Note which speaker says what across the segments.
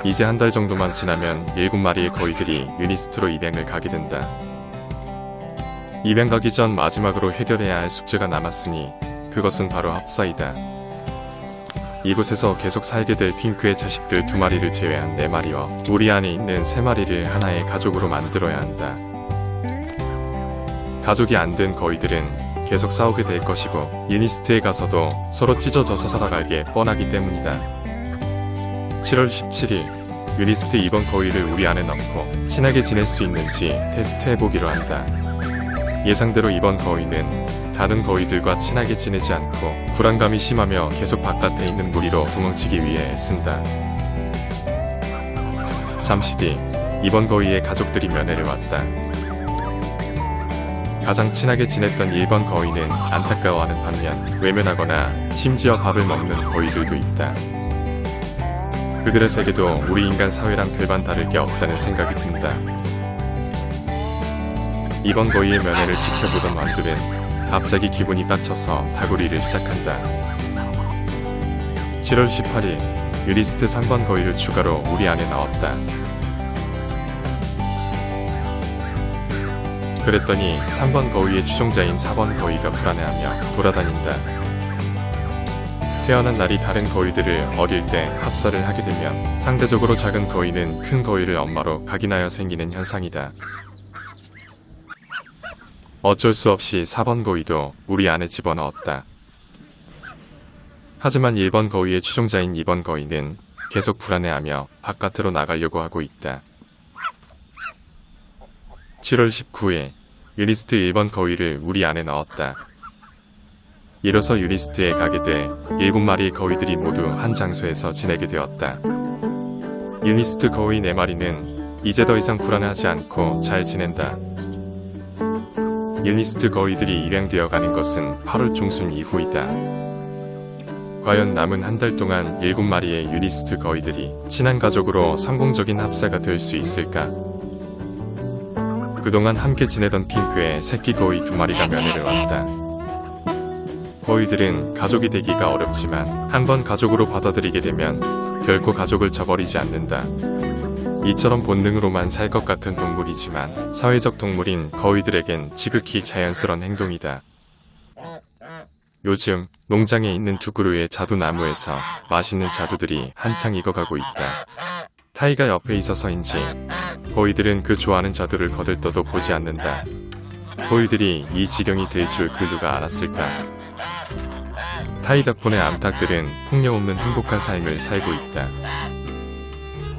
Speaker 1: 이제 한 달 정도만 지나면 7마리의 거위들이 유니스트로 입양을 가게 된다. 입양 가기 전 마지막으로 해결해야 할 숙제가 남았으니 그것은 바로 합사이다. 이곳에서 계속 살게 될 핑크의 자식들 2마리를 제외한 4마리와 우리 안에 있는 3마리를 하나의 가족으로 만들어야 한다. 가족이 안 된 거위들은 계속 싸우게 될 것이고 유니스트에 가서도 서로 찢어져서 살아가게 뻔하기 때문이다. 7월 17일 유니스트 이번 거위를 우리 안에 넣고 친하게 지낼 수 있는지 테스트해보기로 한다. 예상대로 이번 거위는 다른 거위들과 친하게 지내지 않고 불안감이 심하며 계속 바깥에 있는 무리로 도망치기 위해 애쓴다. 잠시 뒤 이번 거위의 가족들이 면회를 왔다. 가장 친하게 지냈던 1번 거위는 안타까워하는 반면 외면하거나 심지어 밥을 먹는 거위들도 있다. 그들의 세계도 우리 인간 사회랑 별반 다를 게 없다는 생각이 든다. 이번 거위의 면회를 지켜보던 완두는 갑자기 기분이 빡쳐서 다구리를 시작한다. 7월 18일 유니스트 3번 거위를 추가로 우리 안에 넣었다. 그랬더니 3번 거위의 추종자인 4번 거위가 불안해하며 돌아다닌다. 태어난 날이 다른 거위들을 어릴 때 합사를 하게 되면 상대적으로 작은 거위는 큰 거위를 엄마로 각인하여 생기는 현상이다. 어쩔 수 없이 4번 거위도 우리 안에 집어넣었다. 하지만 1번 거위의 추종자인 2번 거위는 계속 불안해하며 바깥으로 나가려고 하고 있다. 7월 19일 유니스트 1번 거위를 우리 안에 넣었다. 이로써 유니스트에 가게 돼 7마리의 거위들이 모두 한 장소에서 지내게 되었다. 유니스트 거위 4마리는 이제 더 이상 불안해하지 않고 잘 지낸다. 유니스트 거위들이 입양되어 가는 것은 8월 중순 이후이다. 과연 남은 한 달 동안 7마리의 유니스트 거위들이 친한 가족으로 성공적인 합사가 될 수 있을까? 그동안 함께 지내던 핑크의 새끼 거위 2마리가 면회를 왔다. 거위들은 가족이 되기가 어렵지만 한번 가족으로 받아들이게 되면 결코 가족을 저버리지 않는다. 이처럼 본능으로만 살 것 같은 동물이지만 사회적 동물인 거위들에겐 지극히 자연스러운 행동이다. 요즘 농장에 있는 2그루의 자두나무에서 맛있는 자두들이 한창 익어가고 있다. 타이가 옆에 있어서인지 거위들은 그 좋아하는 자두를 거들떠도 보지 않는다. 거위들이 이 지경이 될 줄 그 누가 알았을까? 타이 덕분에 암탉들은 폭력 없는 행복한 삶을 살고 있다.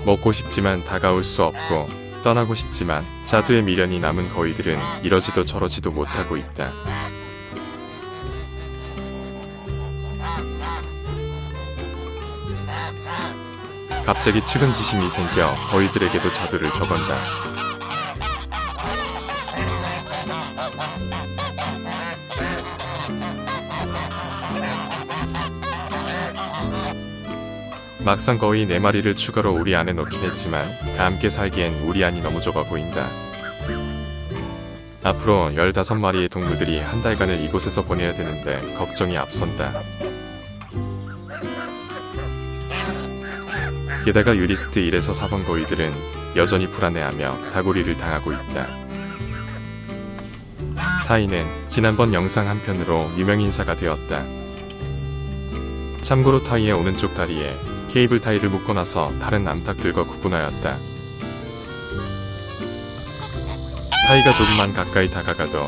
Speaker 1: 먹고 싶지만 다가올 수 없고 떠나고 싶지만 자두의 미련이 남은 거위들은 이러지도 저러지도 못하고 있다. 갑자기 측은지심이 생겨 거위들에게도 자두를 줘건다. 막상 거위 4마리를 추가로 우리 안에 넣긴 했지만 다 함께 살기엔 우리 안이 너무 좁아 보인다. 앞으로 15마리의 동물들이 한 달간을 이곳에서 보내야 되는데 걱정이 앞선다. 게다가 유니스트 1에서 4번 거위들은 여전히 불안해하며 다구리를 당하고 있다. 타이는 지난번 영상 한 편으로 유명인사가 되었다. 참고로 타이의 오른쪽 다리에 케이블 타이를 묶어놔서 다른 암탉들과 구분하였다. 타이가 조금만 가까이 다가가도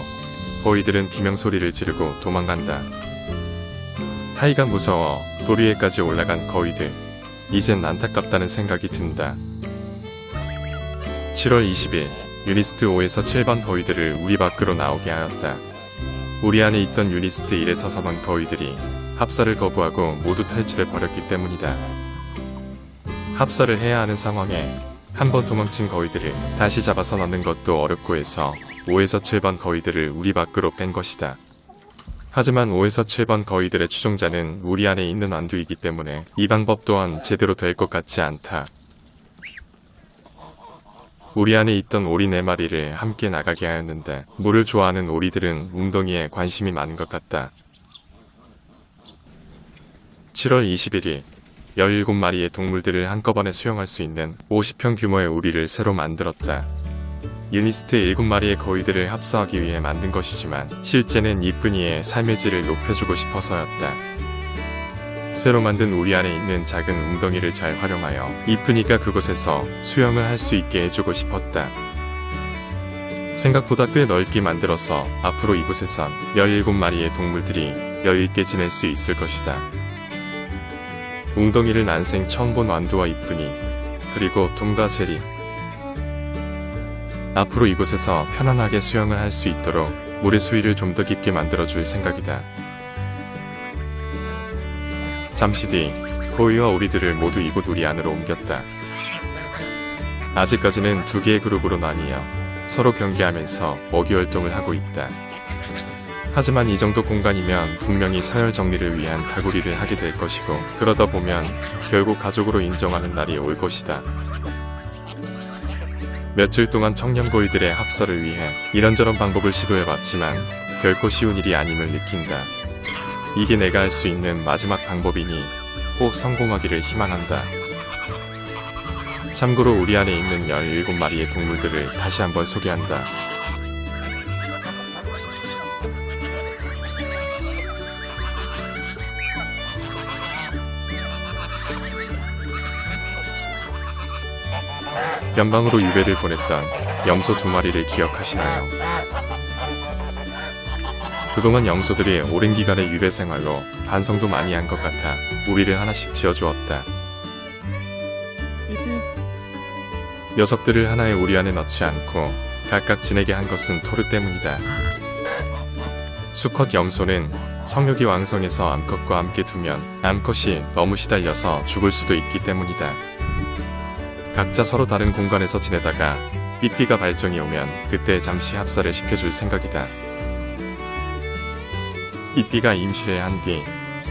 Speaker 1: 거위들은 비명소리를 지르고 도망간다. 타이가 무서워 돌 위에까지 올라간 거위들. 이젠 안타깝다는 생각이 든다. 7월 20일 유니스트 5에서 7번 거위들을 우리 밖으로 나오게 하였다. 우리 안에 있던 유니스트 1에서 4번 거위들이 합사를 거부하고 모두 탈출해 버렸기 때문이다. 합사를 해야 하는 상황에 한 번 도망친 거위들을 다시 잡아서 넣는 것도 어렵고 해서 5에서 7번 거위들을 우리 밖으로 뺀 것이다. 하지만 5에서 7번 거위들의 추종자는 우리 안에 있는 완두이기 때문에 이 방법 또한 제대로 될 것 같지 않다. 우리 안에 있던 오리 4마리를 함께 나가게 하였는데 물을 좋아하는 오리들은 웅덩이에 관심이 많은 것 같다. 7월 21일 17마리의 동물들을 한꺼번에 수용할 수 있는 50평 규모의 우리를 새로 만들었다. 유니스트 7마리의 거위들을 합사하기 위해 만든 것이지만 실제는 이쁜이의 삶의 질을 높여주고 싶어서였다. 새로 만든 우리 안에 있는 작은 웅덩이를 잘 활용하여 이쁜이가 그곳에서 수영을 할 수 있게 해주고 싶었다. 생각보다 꽤 넓게 만들어서 앞으로 이곳에선 17마리의 동물들이 여유있게 지낼 수 있을 것이다. 웅덩이를 난생 처음 본 완두와 이쁜이, 그리고 톰과 제리. 앞으로 이곳에서 편안하게 수영을 할 수 있도록 물의 수위를 좀 더 깊게 만들어줄 생각이다. 잠시 뒤 거위와 오리들을 모두 이곳 우리 안으로 옮겼다. 아직까지는 2개의 그룹으로 나뉘어 서로 경계하면서 먹이 활동을 하고 있다. 하지만 이 정도 공간이면 분명히 서열 정리를 위한 다구리를 하게 될 것이고, 그러다 보면 결국 가족으로 인정하는 날이 올 것이다. 며칠 동안 청년거위들의 합사를 위해 이런저런 방법을 시도해봤지만 결코 쉬운 일이 아님을 느낀다. 이게 내가 할 수 있는 마지막 방법이니 꼭 성공하기를 희망한다. 참고로 우리 안에 있는 17마리의 동물들을 다시 한번 소개한다. 연방으로 유배를 보냈던 염소 2마리를 기억하시나요? 그동안 염소들이 오랜 기간의 유배 생활로 반성도 많이 한 것 같아 우리를 하나씩 지어주었다. 녀석들을 하나의 우리 안에 넣지 않고 각각 지내게 한 것은 토르 때문이다. 수컷 염소는 성욕이 왕성해서 암컷과 함께 두면 암컷이 너무 시달려서 죽을 수도 있기 때문이다. 각자 서로 다른 공간에서 지내다가 삐삐가 발정이 오면 그때 잠시 합사를 시켜줄 생각이다. 삐삐가 임신을 한 뒤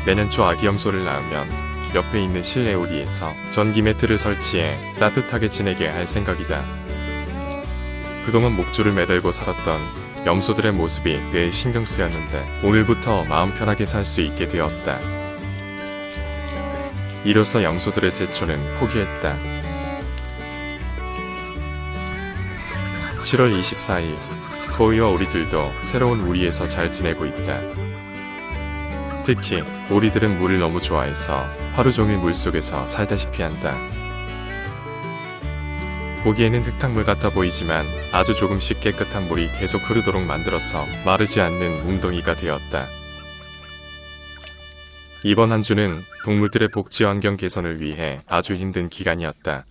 Speaker 1: 내년 초 아기 염소를 낳으면 옆에 있는 실내 우리에서 전기 매트를 설치해 따뜻하게 지내게 할 생각이다. 그동안 목줄을 매달고 살았던 염소들의 모습이 늘 신경 쓰였는데 오늘부터 마음 편하게 살 수 있게 되었다. 이로써 염소들의 제초는 포기했다. 7월 24일, 거위와 오리들도 새로운 우리에서 잘 지내고 있다. 특히 오리들은 물을 너무 좋아해서 하루 종일 물속에서 살다시피 한다. 보기에는 흙탕물 같아 보이지만 아주 조금씩 깨끗한 물이 계속 흐르도록 만들어서 마르지 않는 웅덩이가 되었다. 이번 한 주는 동물들의 복지 환경 개선을 위해 아주 힘든 기간이었다.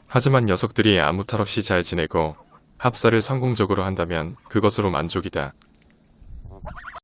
Speaker 1: 하지만 녀석들이 아무 탈 없이 잘 지내고 합사를 성공적으로 한다면 그것으로 만족이다.